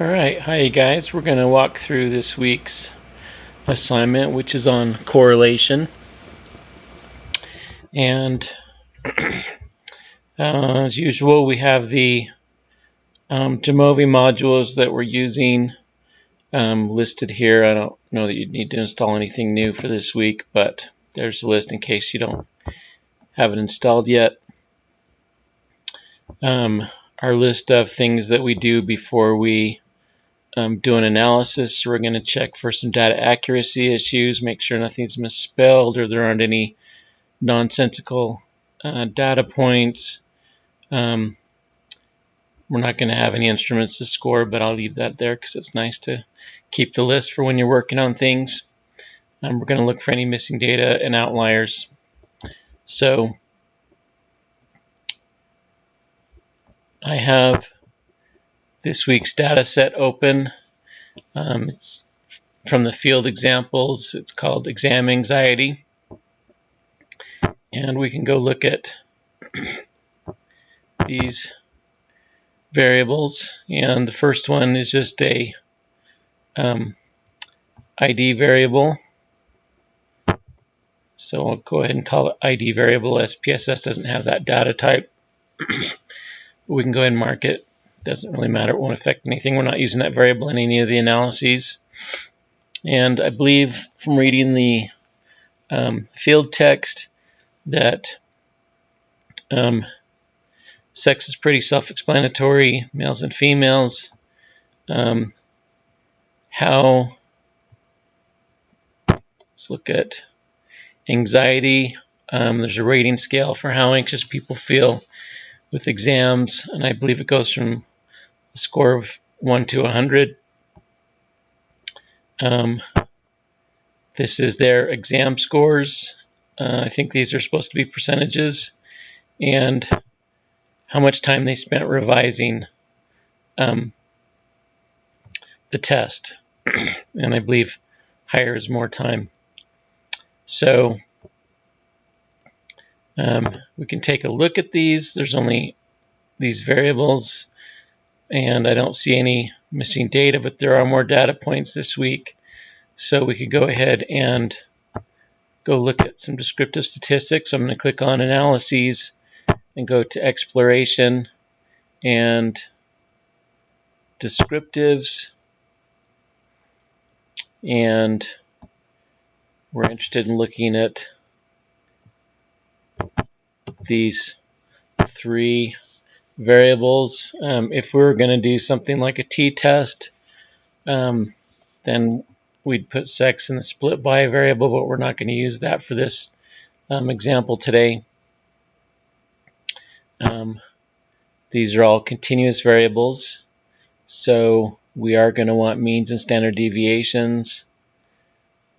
Alright, hi you guys. We're going to walk through this week's assignment, which is on correlation. And as usual, we have the Jamovi modules that we're using listed here. I don't know that you'd need to install anything new for this week, but there's a list in case you don't have it installed yet. Our list of things that we do before we do an analysis. We're going to check for some data accuracy issues, make sure nothing's misspelled or there aren't any nonsensical data points. We're not going to have any instruments to score, but I'll leave that there because it's nice to keep the list for when you're working on things. We're going to look for any missing data and outliers. So I have this week's data set open. It's from the field examples. It's called exam anxiety. And we can go look at these variables. And the first one is just a ID variable. So I'll go ahead and call it ID variable. SPSS doesn't have that data type. We can go ahead and mark it. Doesn't really matter. It won't affect anything. We're not using that variable in any of the analyses. And I believe from reading the field text that sex is pretty self-explanatory, males and females. Let's look at anxiety. There's a rating scale for how anxious people feel with exams, and I believe it goes from a score of 1 to 100. This is their exam scores. I think these are supposed to be percentages, and how much time they spent revising the test. And I believe higher is more time. So we can take a look at these. There's only these variables, and I don't see any missing data, but there are more data points this week. So we could go ahead and go look at some descriptive statistics. I'm going to click on Analyses and go to Exploration and Descriptives. And we're interested in looking at these three variables. If we were going to do something like a t-test, then we'd put sex in the split by variable, but we're not going to use that for this example today. These are all continuous variables, so we are going to want means and standard deviations.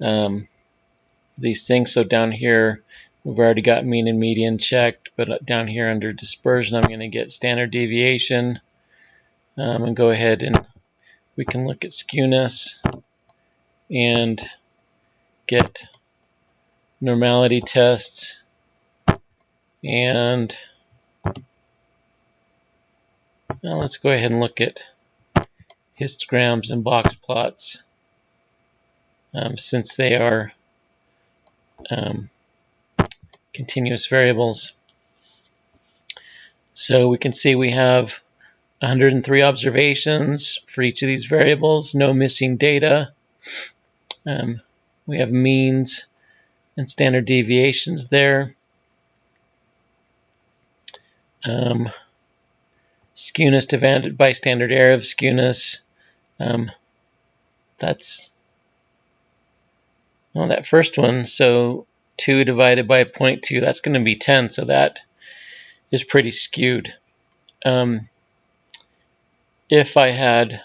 These things, so down here we've already got mean and median checked, but down here under dispersion I'm going to get standard deviation, and go ahead and we can look at skewness and get normality tests, and now let's go ahead and look at histograms and box plots, since they are continuous variables. So we can see we have 103 observations for each of these variables, no missing data. We have means and standard deviations there. Skewness divided by standard error of skewness. That's that first one. So 2 divided by 0.2, that's going to be 10. So that is pretty skewed. If I had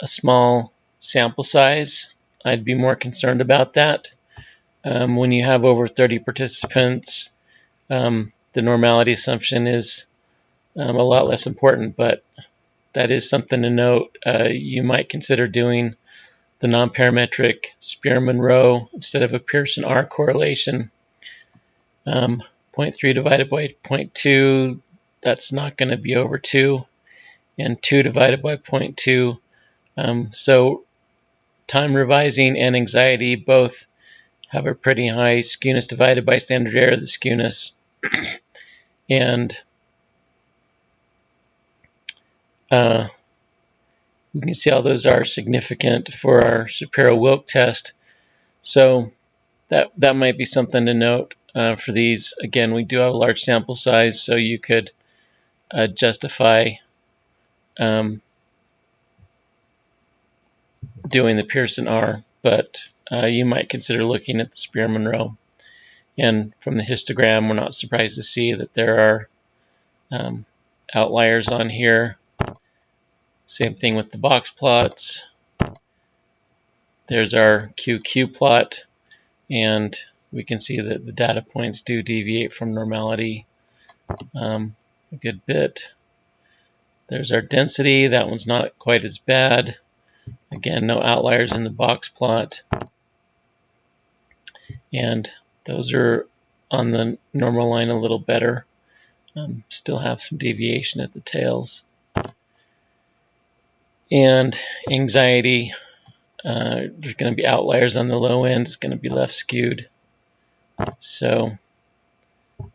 a small sample size, I'd be more concerned about that. When you have over 30 participants, the normality assumption is a lot less important, but that is something to note. You might consider doing the non-parametric Spearman-Rowe instead of a Pearson R correlation. 0.3 divided by 0.2, that's not going to be over 2. and 2 divided by 0.2. So time revising and anxiety both have a pretty high skewness divided by standard error of the skewness. And you can see how those are significant for our Shapiro-Wilk test. So that might be something to note for these. Again, we do have a large sample size, so you could justify doing the Pearson R, but you might consider looking at the Spearman-Rowe. And from the histogram, we're not surprised to see that there are outliers on here. Same thing with the box plots. There's our QQ plot, and we can see that the data points do deviate from normality a good bit. There's our density. That one's not quite as bad. Again, no outliers in the box plot. And those are on the normal line a little better. Still have some deviation at the tails. And anxiety, there's going to be outliers on the low end. It's going to be left skewed. So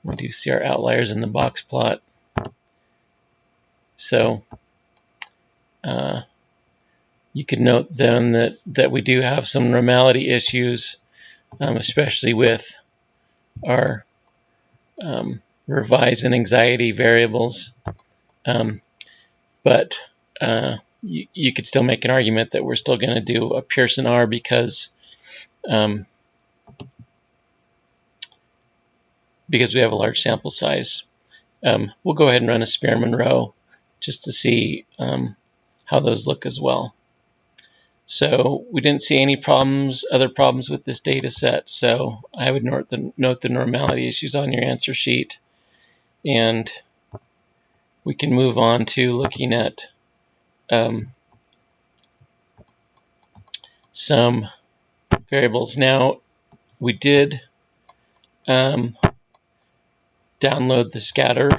we do see our outliers in the box plot. So you could note then that we do have some normality issues, especially with our revise and anxiety variables. But you could still make an argument that we're still going to do a Pearson R because we have a large sample size. We'll go ahead and run a Spearman-Rowe just to see how those look as well. So we didn't see any other problems with this data set, so I would note the normality issues on your answer sheet. And we can move on to looking at some variables. Now, we did download the scatter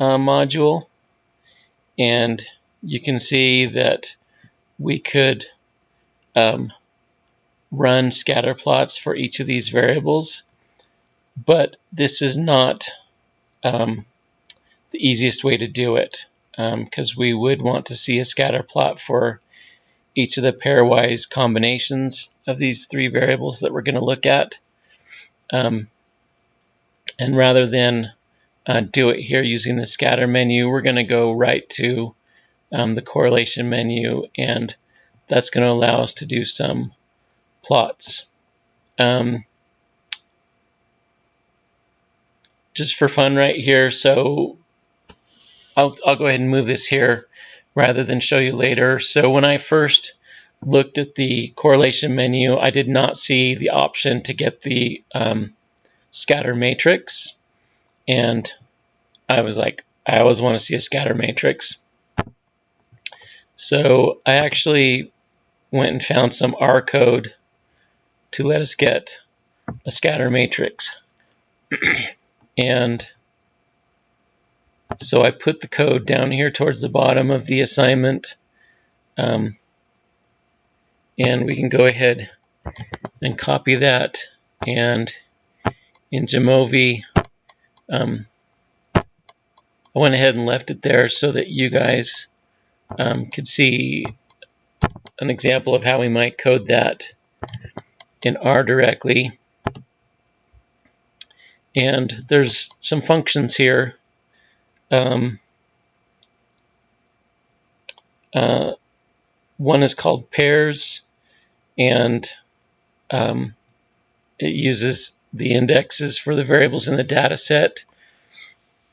module, and you can see that we could run scatter plots for each of these variables, but this is not the easiest way to do it, because we would want to see a scatter plot for each of the pairwise combinations of these 3 variables that we're going to look at. And rather than do it here using the scatter menu, we're going to go right to the correlation menu, and that's going to allow us to do some plots. Just for fun right here, so I'll go ahead and move this here rather than show you later. So when I first looked at the correlation menu, I did not see the option to get the scatter matrix, and I was like, I always want to see a scatter matrix. So I actually went and found some R code to let us get a scatter matrix. And so I put the code down here towards the bottom of the assignment, and we can go ahead and copy that. And in Jamovi, I went ahead and left it there so that you guys could see an example of how we might code that in R directly. And there's some functions here. One is called pairs, and it uses the indexes for the variables in the data set,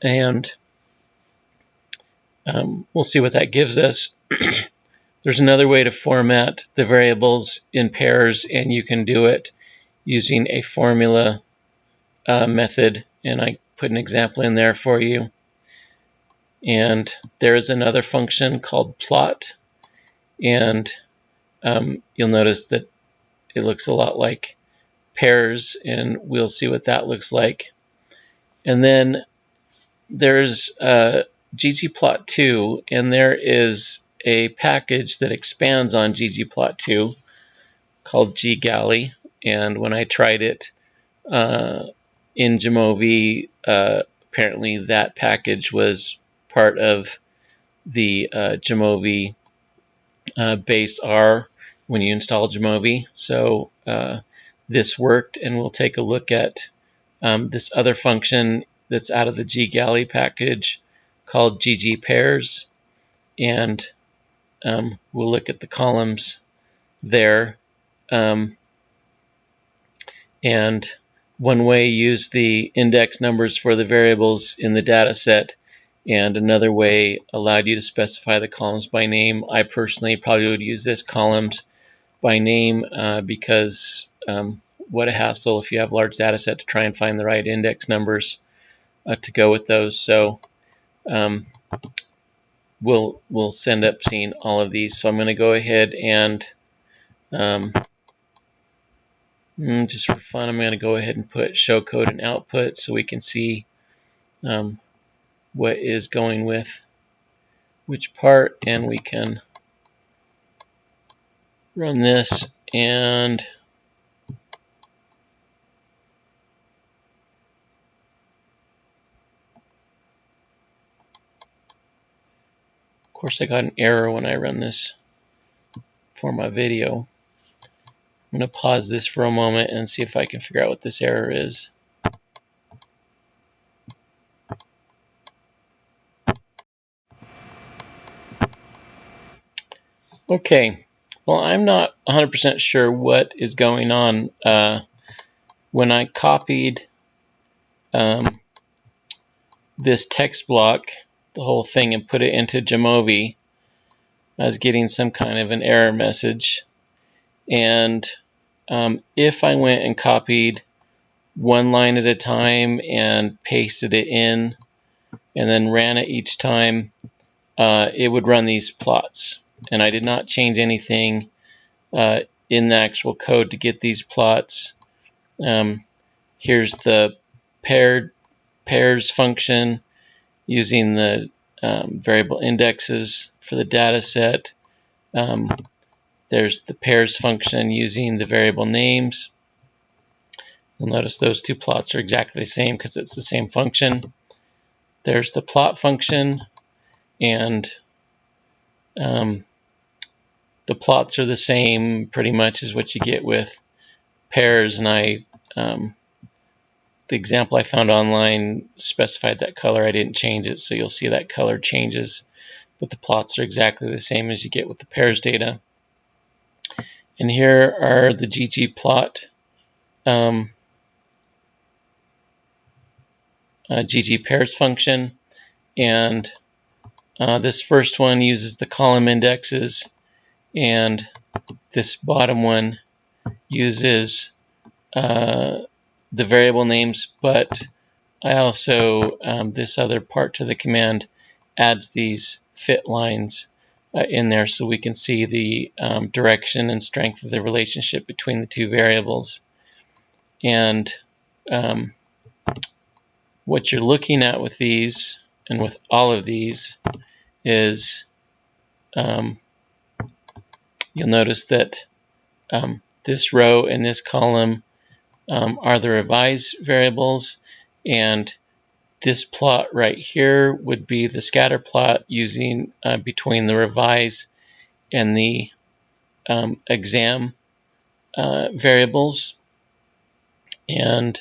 and we'll see what that gives us. There's another way to format the variables in pairs, and you can do it using a formula method, and I put an example in there for you. And there is another function called plot, and you'll notice that it looks a lot like pairs, and we'll see what that looks like. And then there's ggplot2, and there is a package that expands on ggplot2 called ggalley, and when I tried it in Jamovi, apparently that package was part of the Jamovi base R when you install Jamovi. So this worked, and we'll take a look at this other function that's out of the ggalley package called ggpairs, and we'll look at the columns there. And one way, use the index numbers for the variables in the data set, and another way allowed you to specify the columns by name. I personally probably would use this columns by name because what a hassle if you have a large data set to try and find the right index numbers to go with those. So we'll end up seeing all of these. So I'm going to go ahead and just for fun, I'm going to go ahead and put show code and output so we can see what is going with which part, and we can run this, and of course I got an error when I run this for my video. I'm going to pause this for a moment and see if I can figure out what this error is. Okay, well, I'm not 100% sure what is going on. When I copied this text block, the whole thing, and put it into Jamovi, I was getting some kind of an error message. And if I went and copied one line at a time and pasted it in and then ran it each time, it would run these plots. And I did not change anything in the actual code to get these plots. Here's the pairs function using the variable indexes for the data set. There's the pairs function using the variable names. You'll notice those two plots are exactly the same because it's the same function. There's the plot function, and the plots are the same pretty much as what you get with pairs, and the example I found online specified that color. I didn't change it, so you'll see that color changes, but the plots are exactly the same as you get with the pairs data. And here are the ggplot ggpairs function, and this first one uses the column indexes, and this bottom one uses the variable names, but I also, this other part to the command adds these fit lines in there so we can see the direction and strength of the relationship between the two variables. And what you're looking at with these and with all of these is you'll notice that this row and this column are the revise variables, and this plot right here would be the scatter plot using between the revise and the exam variables. And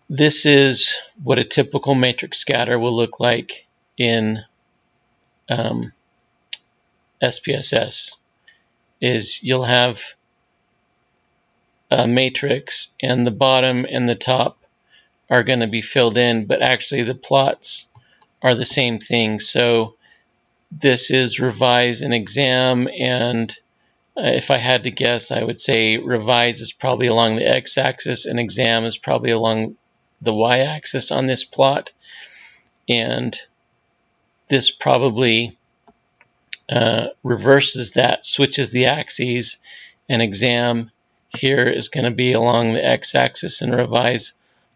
this is what a typical matrix scatter will look like in SPSS. Is you'll have a matrix, and the bottom and the top are going to be filled in, but actually the plots are the same thing. So this is revise and exam, and if I had to guess, I would say revise is probably along the x-axis and exam is probably along the y-axis on this plot, and this probably reverses that, switches the axes, and exam here is going to be along the x-axis and revise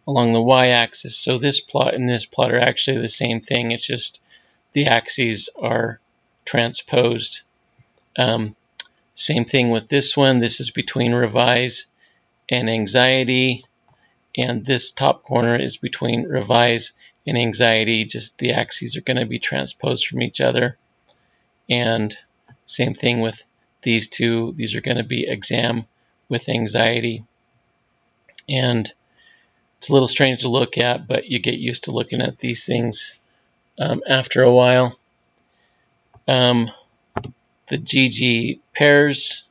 along the y-axis. So this plot and this plot are actually the same thing. It's just the axes are transposed. Same thing with this one. This is between revise and anxiety, and this top corner is between revise and anxiety. Just the axes are going to be transposed from each other. And same thing with these two. These are going to be exam with anxiety. And it's a little strange to look at, but you get used to looking at these things after a while. The GG pairs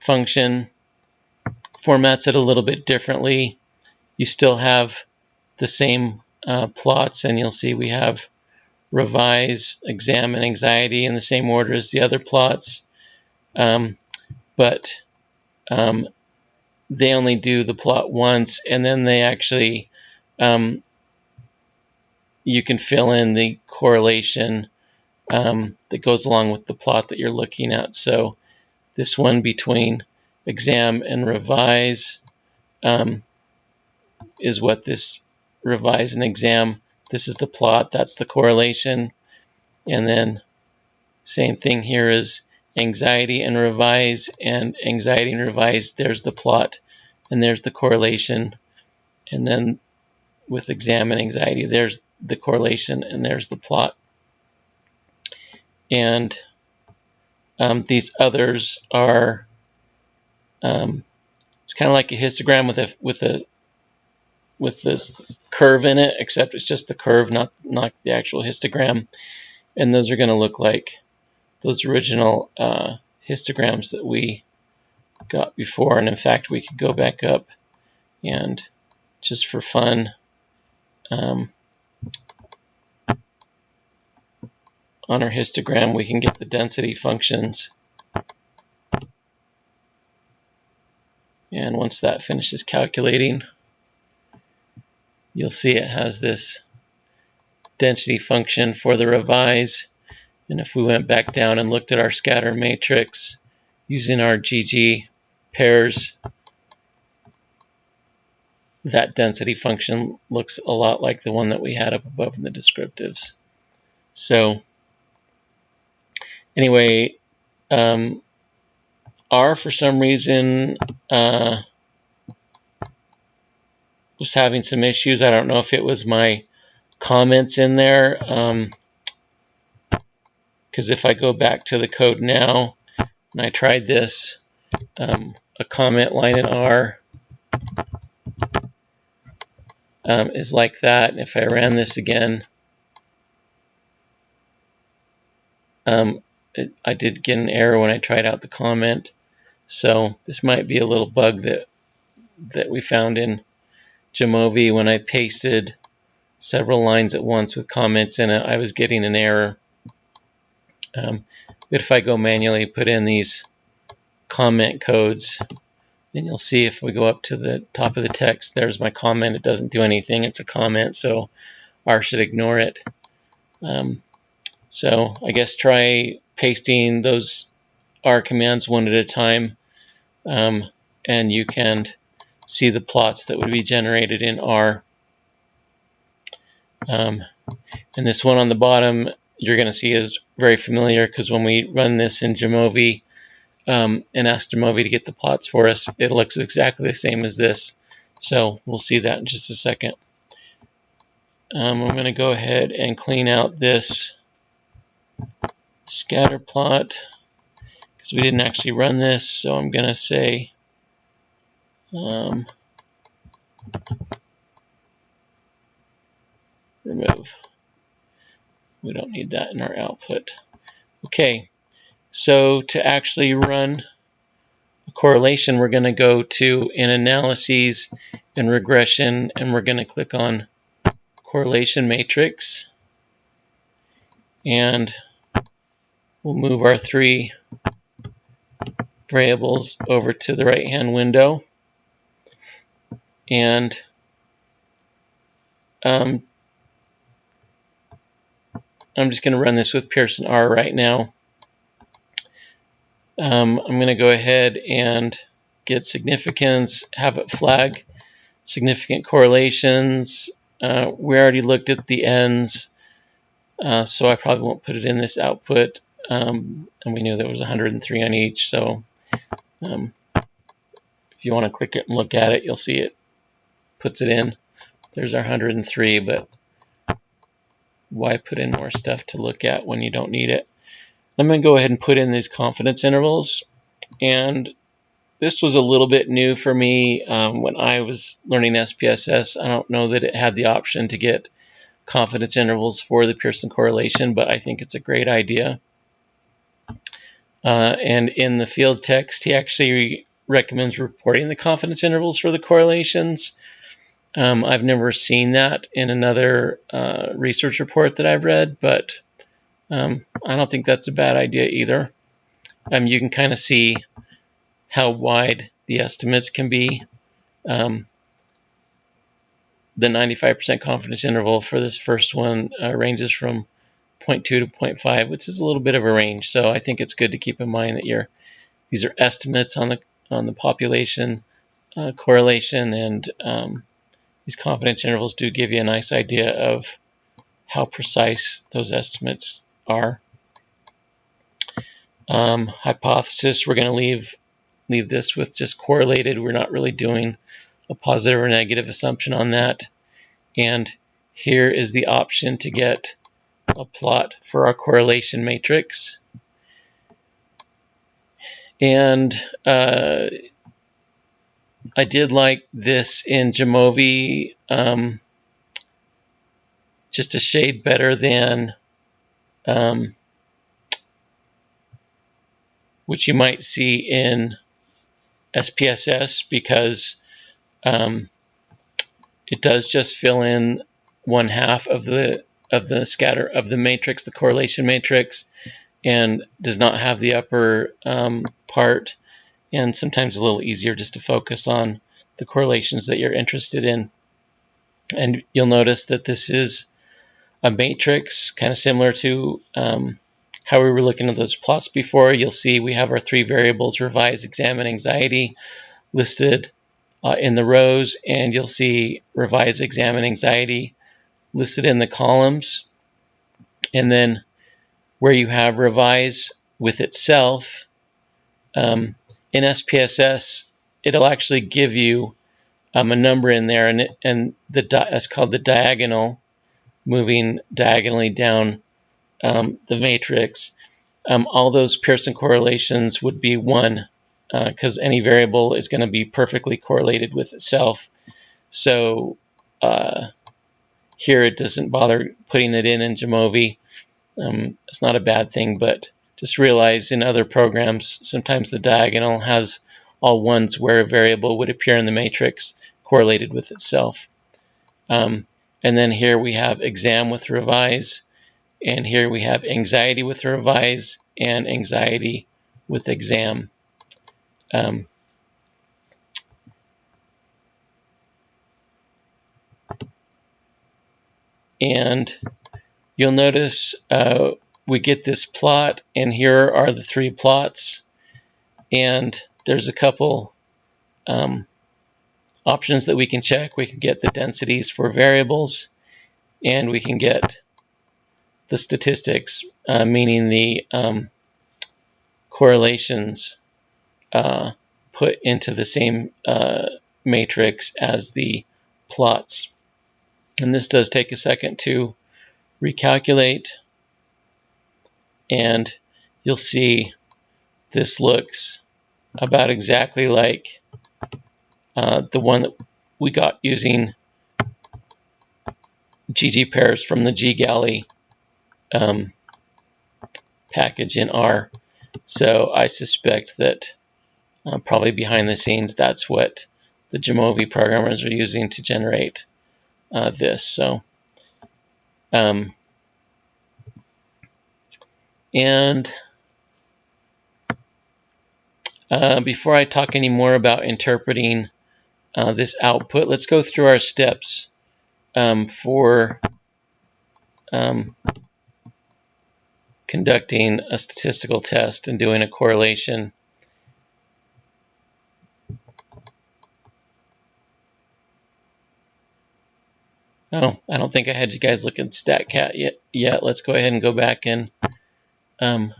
function formats it a little bit differently. You still have the same plots, and you'll see we have revise, exam, and anxiety in the same order as the other plots. But they only do the plot once, and then they actually, you can fill in the correlation that goes along with the plot that you're looking at. So this one between exam and revise is what this revise and exam, this is the plot, that's the correlation. And then same thing here is anxiety and revise, and anxiety and revise, there's the plot and there's the correlation. And then with exam and anxiety, there's the correlation and there's the plot. And these others are, it's kind of like a histogram with this curve in it, except it's just the curve, not the actual histogram. And those are going to look like those original histograms that we got before. And in fact, we could go back up and just for fun, on our histogram, we can get the density functions. And once that finishes calculating, you'll see it has this density function for the revise. And if we went back down and looked at our scatter matrix using our GG pairs, that density function looks a lot like the one that we had up above in the descriptives. So anyway, R for some reason was having some issues. I don't know if it was my comments in there, because if I go back to the code now and I tried this, a comment line in R is like that. And if I ran this again, I did get an error when I tried out the comment. So this might be a little bug that we found in Jamovi. When I pasted several lines at once with comments in it, I was getting an error. But if I go manually put in these comment codes, then you'll see if we go up to the top of the text, there's my comment. It doesn't do anything. It's a comment, so R should ignore it. So I guess try pasting those R commands one at a time, and you can see the plots that would be generated in R. And this one on the bottom, you're going to see is very familiar, because when we run this in Jamovi and ask Jamovi to get the plots for us, it looks exactly the same as this. So we'll see that in just a second. I'm going to go ahead and clean out this scatter plot, because we didn't actually run this. So I'm going to say remove. We don't need that in our output. Okay, so to actually run a correlation, we're going to go to in analyses and regression, and we're going to click on correlation matrix, and we'll move our three variables over to the right hand window. And I'm just going to run this with Pearson R right now. I'm going to go ahead and get significance, have it flag significant correlations. We already looked at the N's, so I probably won't put it in this output. And we knew there was 103 on each, so if you want to click it and look at it, you'll see it puts it in. There's our 103, but why put in more stuff to look at when you don't need it? I'm going to go ahead and put in these confidence intervals. And this was a little bit new for me when I was learning SPSS. I don't know that it had the option to get confidence intervals for the Pearson correlation, but I think it's a great idea. And in the field text, he actually recommends reporting the confidence intervals for the correlations. I've never seen that in another research report that I've read, but I don't think that's a bad idea either. You can kind of see how wide the estimates can be. The 95% confidence interval for this first one ranges from 0.2 to 0.5, which is a little bit of a range. So I think it's good to keep in mind that these are estimates on the population correlation, and these confidence intervals do give you a nice idea of how precise those estimates are. Hypothesis, we're going to leave this with just correlated. We're not really doing a positive or negative assumption on that. And here is the option to get a plot for our correlation matrix. And I did like this in Jamovi, just a shade better than which you might see in SPSS, because it does just fill in 1/2 of the scatter of the matrix, the correlation matrix, and does not have the upper part, and sometimes a little easier just to focus on the correlations that you're interested in. And you'll notice that this is a matrix, kind of similar to how we were looking at those plots before. You'll see we have our 3 variables, revise, exam, and anxiety, listed in the rows, and you'll see revise, exam, and anxiety listed in the columns. And then where you have revise with itself, in SPSS, it'll actually give you a number in there, and that's called the diagonal, moving diagonally down the matrix. All those Pearson correlations would be 1, because any variable is going to be perfectly correlated with itself. So here it doesn't bother putting it in Jamovi. It's not a bad thing, but just realize in other programs, sometimes the diagonal has all 1s where a variable would appear in the matrix correlated with itself. And then here we have exam with revise, and here we have anxiety with revise and anxiety with exam. And you'll notice we get this plot, and here are the 3 plots, and there's a couple options that we can check. We can get the densities for variables, and we can get the statistics, meaning the correlations put into the same matrix as the plots. And this does take a second to recalculate, and you'll see this looks about exactly like the one that we got using GG pairs from the G-Galley package in R. So I suspect that probably behind the scenes, that's what the Jamovi programmers are using to generate this. So, and before I talk any more about interpreting this output, let's go through our steps for conducting a statistical test and doing a correlation. Oh, I don't think I had you guys look at StatCat yet. Let's go ahead and go back and run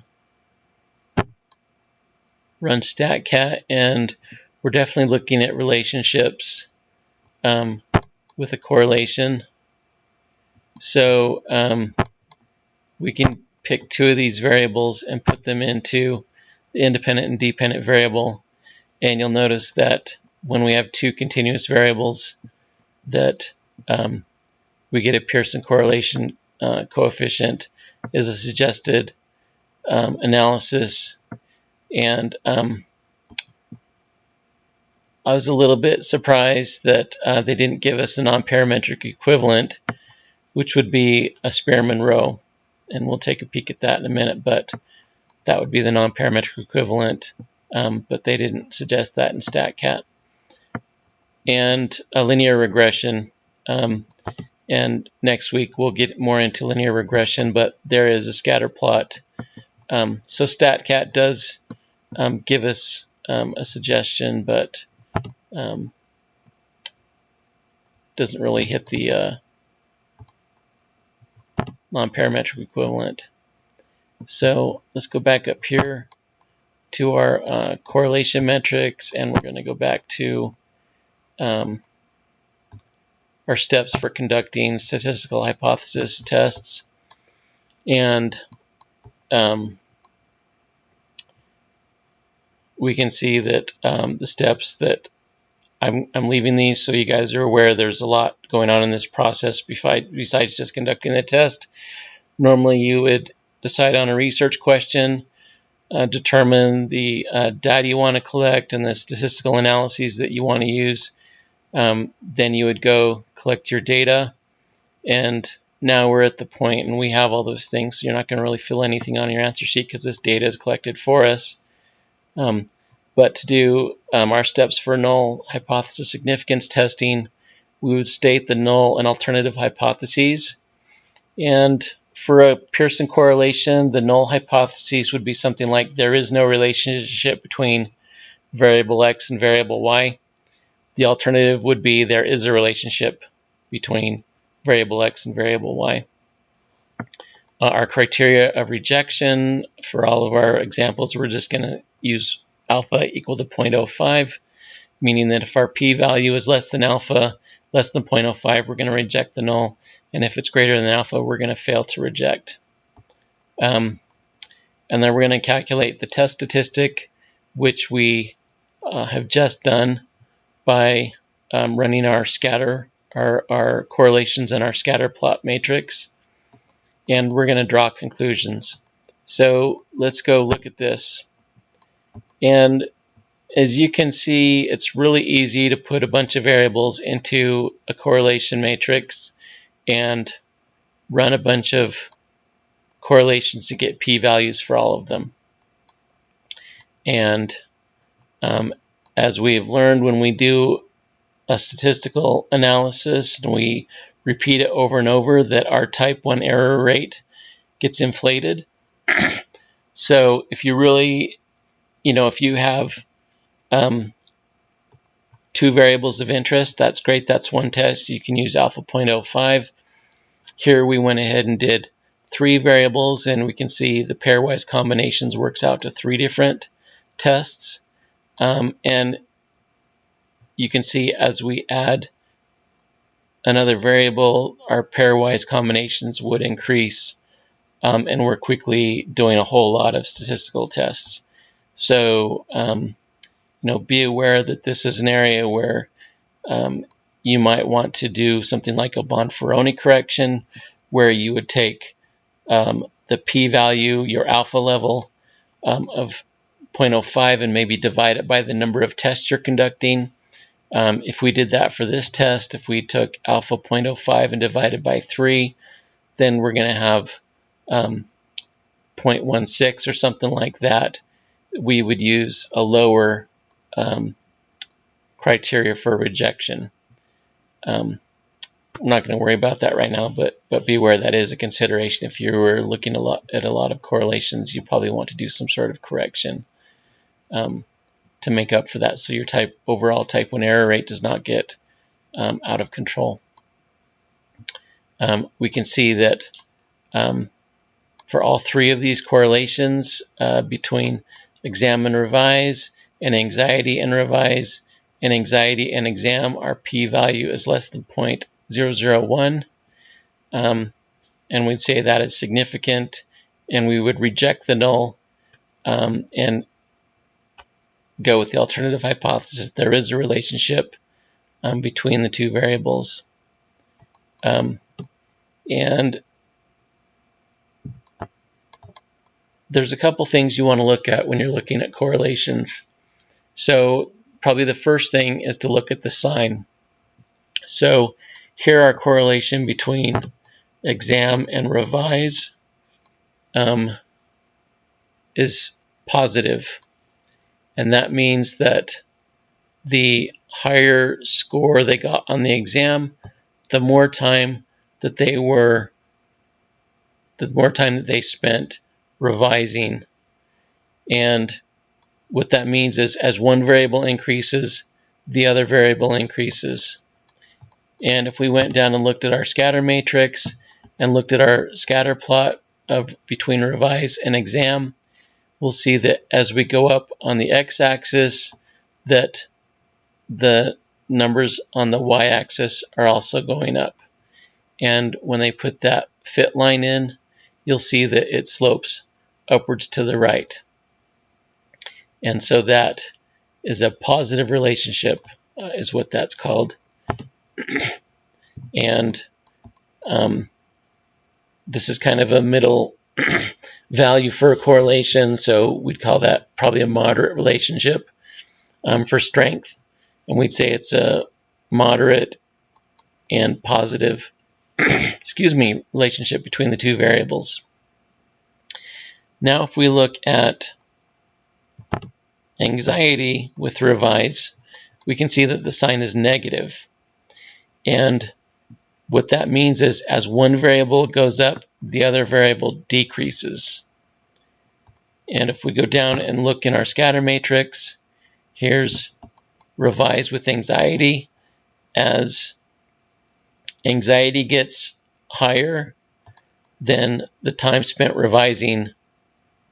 StatCat, and we're definitely looking at relationships with a correlation. So we can pick two of these variables and put them into the independent and dependent variable, and you'll notice that when we have two continuous variables that we get a Pearson correlation coefficient is a suggested analysis. And I was a little bit surprised that they didn't give us a non-parametric equivalent, which would be a Spearman row. And we'll take a peek at that in a minute, but that would be the non-parametric equivalent. But they didn't suggest that in StatCat. And a linear regression. And next week we'll get more into linear regression, but there is a scatter plot. So StatCat does give us a suggestion, but doesn't really hit the non-parametric equivalent. So let's go back up here to our correlation metrics, and we're going to go back to our steps for conducting statistical hypothesis tests. And we can see that the steps that I'm leaving these so you guys are aware there's a lot going on in this process besides just conducting the test. Normally you would decide on a research question, determine the data you want to collect and the statistical analyses that you want to use. Then you would go collect your data, and now we're at the point and we have all those things, so you're not going to really fill anything on your answer sheet because this data is collected for us. But to do our steps for null hypothesis significance testing, we would state the null and alternative hypotheses. And for a Pearson correlation, the null hypotheses would be something like there is no relationship between variable x and variable y. The alternative would be there is a relationship between variable x and variable y. Our criteria of rejection for all of our examples, we're just going to use alpha equal to 0.05, meaning that if our p-value is less than alpha, less than 0.05, we're going to reject the null. And if it's greater than alpha, we're going to fail to reject. And then we're going to calculate the test statistic, which we have just done by running our scatter, our correlations in our scatter plot matrix. And we're going to draw conclusions. So let's go look at this. And as you can see, it's really easy to put a bunch of variables into a correlation matrix and run a bunch of correlations to get p-values for all of them. And as we've learned, when we do a statistical analysis and we repeat it over and over, that our type 1 error rate gets inflated. So if you really, if you have two variables of interest, that's great. That's one test. You can use alpha 0.05. Here we went ahead and did three variables, and we can see the pairwise combinations works out to three different tests. And you can see as we add another variable, our pairwise combinations would increase, and we're quickly doing a whole lot of statistical tests. So be aware that this is an area where you might want to do something like a Bonferroni correction, where you would take the p-value, your alpha level of 0.05, and maybe divide it by the number of tests you're conducting. If we did that for this test, if we took alpha 0.05 and divided by 3, then we're going to have 0.16 or something like that. We would use a lower criteria for rejection. I'm not going to worry about that right now, but be aware that is a consideration. If you were looking at a lot of correlations, you probably want to do some sort of correction to make up for that, so your overall type 1 error rate does not get out of control. we can see that for all three of these correlations between exam and revise, and anxiety and revise, and anxiety and exam, our p-value is less than 0.001. And we'd say that is significant, and we would reject the null and go with the alternative hypothesis. There is a relationship between the two variables. And there's a couple things you want to look at when you're looking at correlations. So probably the first thing is to look at the sign. So here our correlation between exam and revise is positive. And that means that the higher score they got on the exam, the more time that they spent revising. And what that means is as one variable increases, the other variable increases. And if we went down and looked at our scatter matrix and looked at our scatter plot of between revise and exam, we'll see that as we go up on the x-axis, that the numbers on the y-axis are also going up. And when they put that fit line in, you'll see that it slopes upwards to the right. And so that is a positive relationship, is what that's called. And this is kind of a middle value for a correlation, so we'd call that probably a moderate relationship for strength. And we'd say it's a moderate and positive relationship between the two variables. Now if we look at anxiety with revise, we can see that the sign is negative. And what that means is as one variable goes up, the other variable decreases. And if we go down and look in our scatter matrix, here's revise with anxiety. As anxiety gets higher, then the time spent revising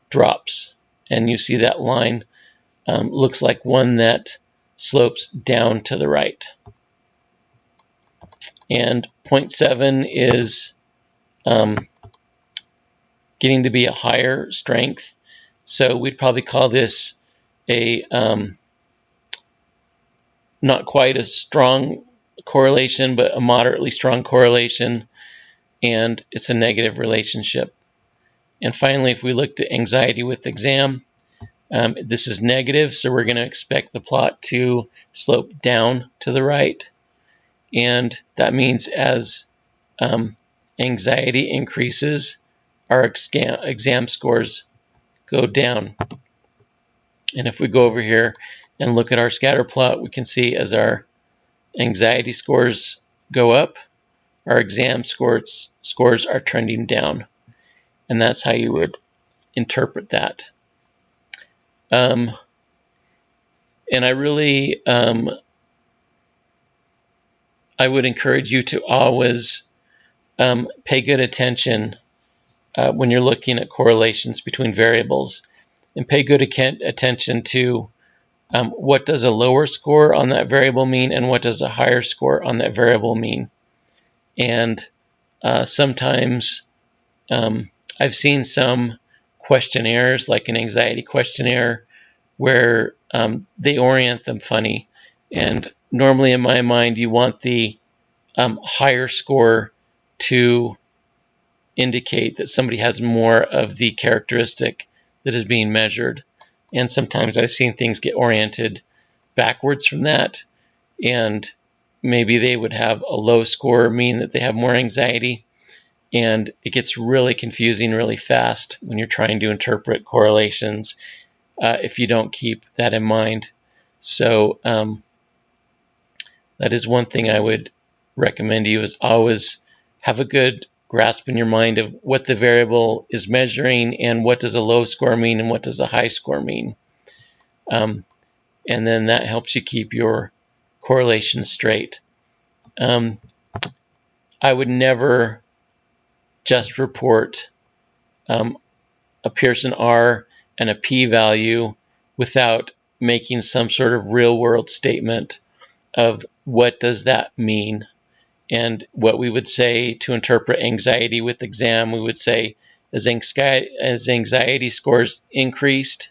drops. And you see that line looks like one that slopes down to the right. And 0.7 is getting to be a higher strength. So we'd probably call this a not quite a strong correlation, but a moderately strong correlation, and it's a negative relationship. And finally, if we looked at anxiety with exam, this is negative, so we're going to expect the plot to slope down to the right. And that means as anxiety increases, our exam scores go down. And if we go over here and look at our scatter plot, we can see as our anxiety scores go up, our exam scores are trending down. And that's how you would interpret that. And I really, I would encourage you to always pay good attention when you're looking at correlations between variables, and pay good attention to what does a lower score on that variable mean and what does a higher score on that variable mean. And sometimes I've seen some questionnaires, like an anxiety questionnaire, where they orient them funny. And normally in my mind, you want the higher score to indicate that somebody has more of the characteristic that is being measured. And sometimes I've seen things get oriented backwards from that, and maybe they would have a low score mean that they have more anxiety, and it gets really confusing really fast when you're trying to interpret correlations if you don't keep that in mind. So that is one thing I would recommend to you, is always have a good grasp in your mind of what the variable is measuring and what does a low score mean and what does a high score mean. And then that helps you keep your correlation straight. I would never just report a Pearson R and a p-value without making some sort of real-world statement of what does that mean. And what we would say to interpret anxiety with exam, we would say as anxiety scores increased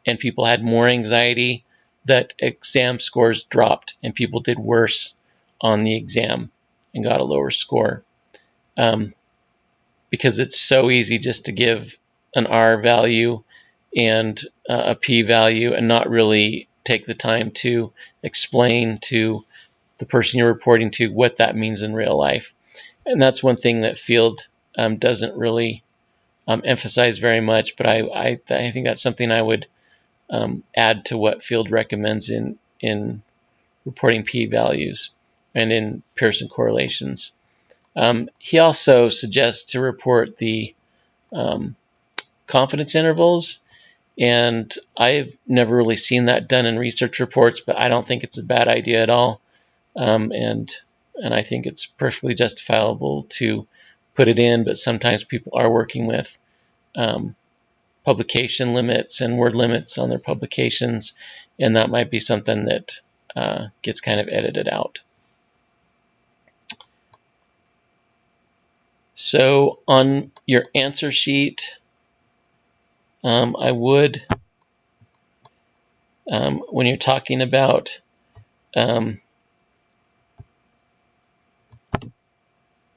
and people had more anxiety, that exam scores dropped and people did worse on the exam and got a lower score. Because it's so easy just to give an R value and a P value and not really take the time to explain to the person you're reporting to what that means in real life. And that's one thing that field doesn't really emphasize very much, but I think that's something I would add to what field recommends in reporting p-values and in Pearson correlations. He also suggests to report the confidence intervals, and I've never really seen that done in research reports, but I don't think it's a bad idea at all. And I think it's perfectly justifiable to put it in, but sometimes people are working with publication limits and word limits on their publications, and that might be something that gets kind of edited out. So on your answer sheet, I would, when you're talking about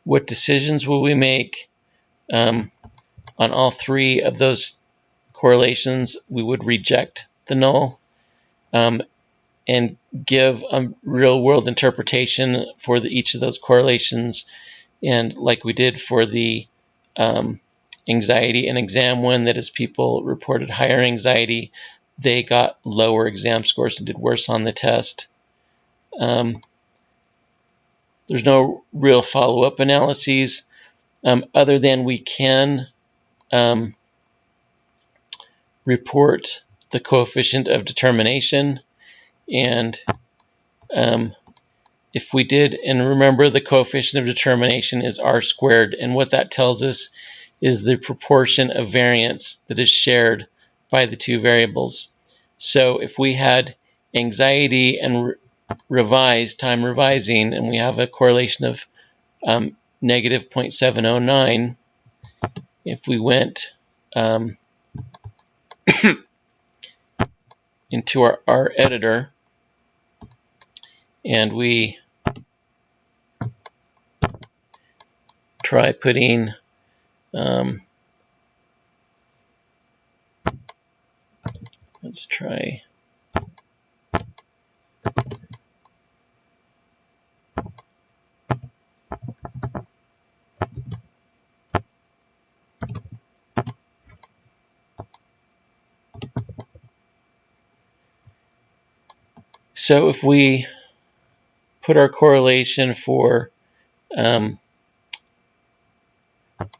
what decisions will we make on all three of those correlations, we would reject the null and give a real-world interpretation for each of those correlations. And like we did for the anxiety and exam one, that is, people reported higher anxiety, they got lower exam scores and did worse on the test. There's no real follow-up analyses other than we can report the coefficient of determination. And if we did, and remember the coefficient of determination is r squared, and what that tells us is the proportion of variance that is shared by the two variables. So if we had anxiety and time revising, and we have a correlation of negative 0.709, if we went into our editor and we try putting let's try so if we put our correlation for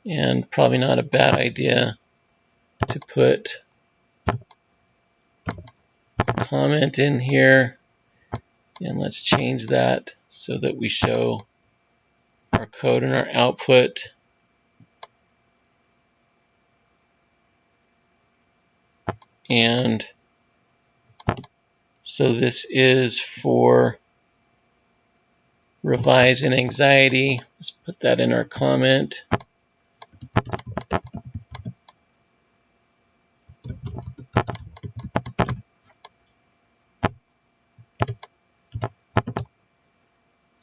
and probably not a bad idea to put a comment in here, and let's change that so that we show our code and our output. And so this is for revise and anxiety. Let's put that in our comment.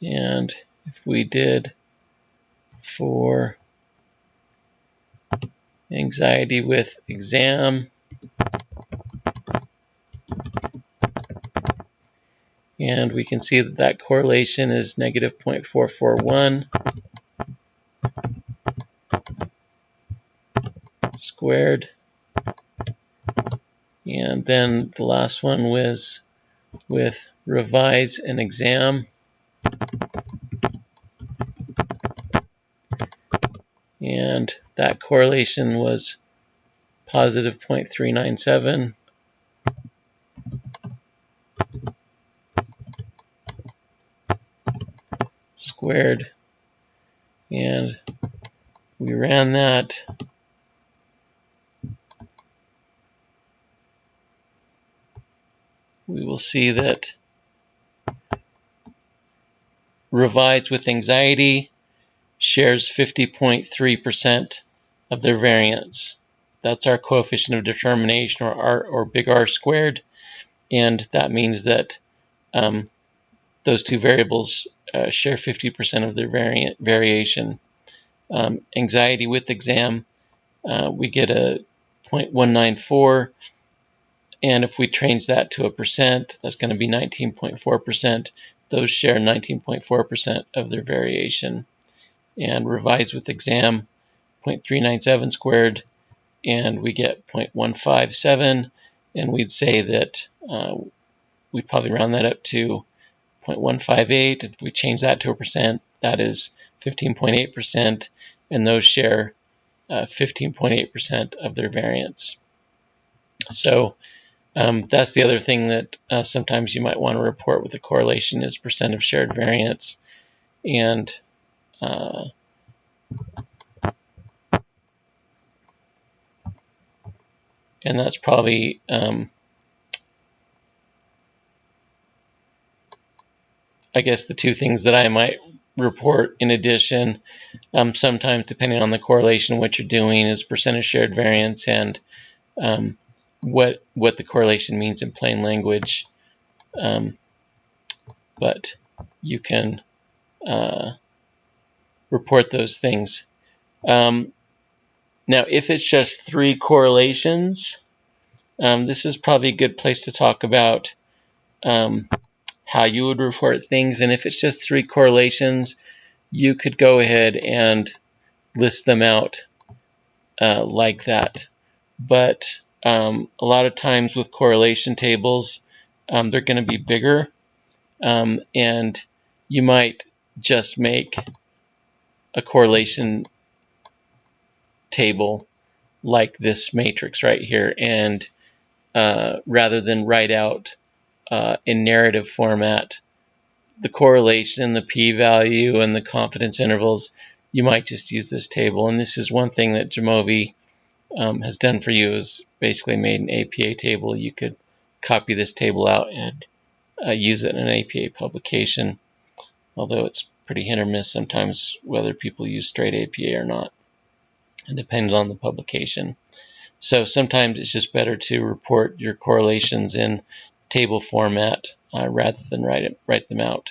And if we did for anxiety with exam, and we can see that that correlation is negative 0.441 squared. And then the last one was with revise and exam. And that correlation was positive 0.397. Squared. And We ran that. We will see that Revised with Anxiety shares 50.3% of their variance. That's our coefficient of determination, or big R squared, and that means that those two variables share 50% of their variation. Anxiety with exam, we get a 0.194, and if we change that to a percent, that's going to be 19.4%. Those share 19.4% of their variation. And revised with exam, 0.397 squared, and we get 0.157, and we'd say that we'd probably round that up to 0.158. If we change that to a percent, that is 15.8%, and those share 15.8% of their variance. So that's the other thing that sometimes you might want to report with a correlation is percent of shared variance, and that's probably I guess the two things that I might report in addition. Sometimes, depending on the correlation, what you're doing is percent of shared variance and what the correlation means in plain language. But you can report those things. Now, if it's just three correlations, this is probably a good place to talk about how you would report things. And if it's just three correlations, you could go ahead and list them out like that. But a lot of times with correlation tables, they're going to be bigger, and you might just make a correlation table like this matrix right here, and rather than write out in narrative format the correlation, the p-value, and the confidence intervals, you might just use this table. And this is one thing that Jamovi has done for you, is basically made an APA table. You could copy this table out and use it in an APA publication, although it's pretty hit or miss sometimes whether people use straight APA or not. It depends on the publication. So sometimes it's just better to report your correlations in table format rather than write them out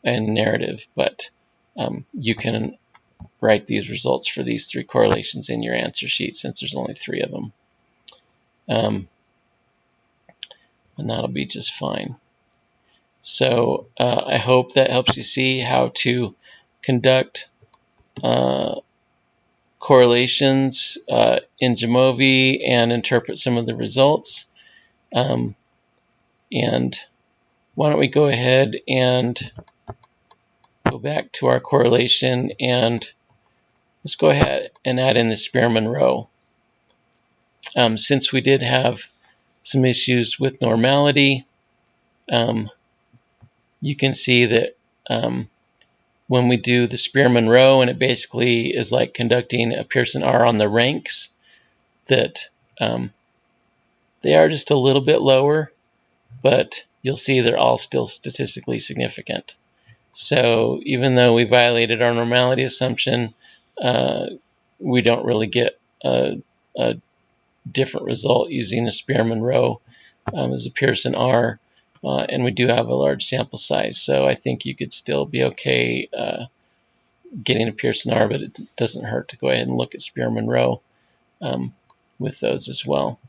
in narrative. But you can write these results for these three correlations in your answer sheet, since there's only three of them. And that'll be just fine. So I hope that helps you see how to conduct correlations in Jamovi and interpret some of the results. And why don't we go ahead and go back to our correlation, and let's go ahead and add in the Spearman row. Since we did have some issues with normality, you can see that when we do the Spearman row, and it basically is like conducting a Pearson R on the ranks, that they are just a little bit lower, but you'll see they're all still statistically significant. So even though we violated our normality assumption, we don't really get a different result using a Spearman row as a Pearson R, and we do have a large sample size. So I think you could still be okay getting a Pearson R, but it doesn't hurt to go ahead and look at Spearman row with those as well.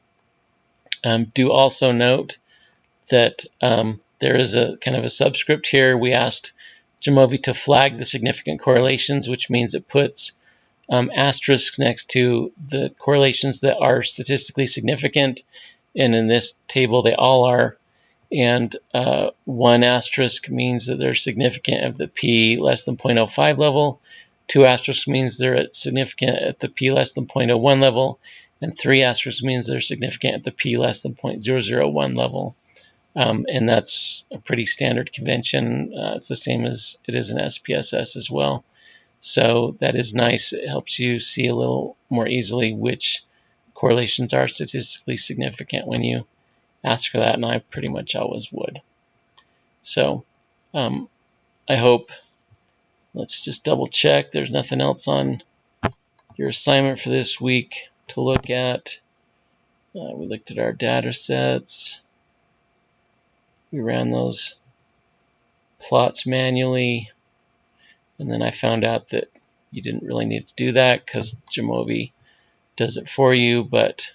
Do also note that there is a kind of a subscript here. We asked Jamovi to flag the significant correlations, which means it puts asterisks next to the correlations that are statistically significant, and in this table they all are. And one asterisk means that they're significant at the p less than 0.05 level, two asterisks means they're significant at the p less than 0.01 level, and three asterisks means they're significant at the p less than 0.001 level. And that's a pretty standard convention. It's the same as it is in SPSS as well. So that is nice. It helps you see a little more easily which correlations are statistically significant when you ask for that, and I pretty much always would. So I hope, let's just double check there's nothing else on your assignment for this week to look at. We looked at our data sets. We ran those plots manually, and then I found out that you didn't really need to do that because Jamovi does it for you, but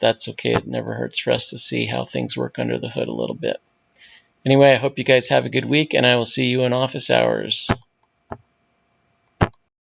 that's okay. It never hurts for us to see how things work under the hood a little bit. Anyway, I hope you guys have a good week, and I will see you in office hours.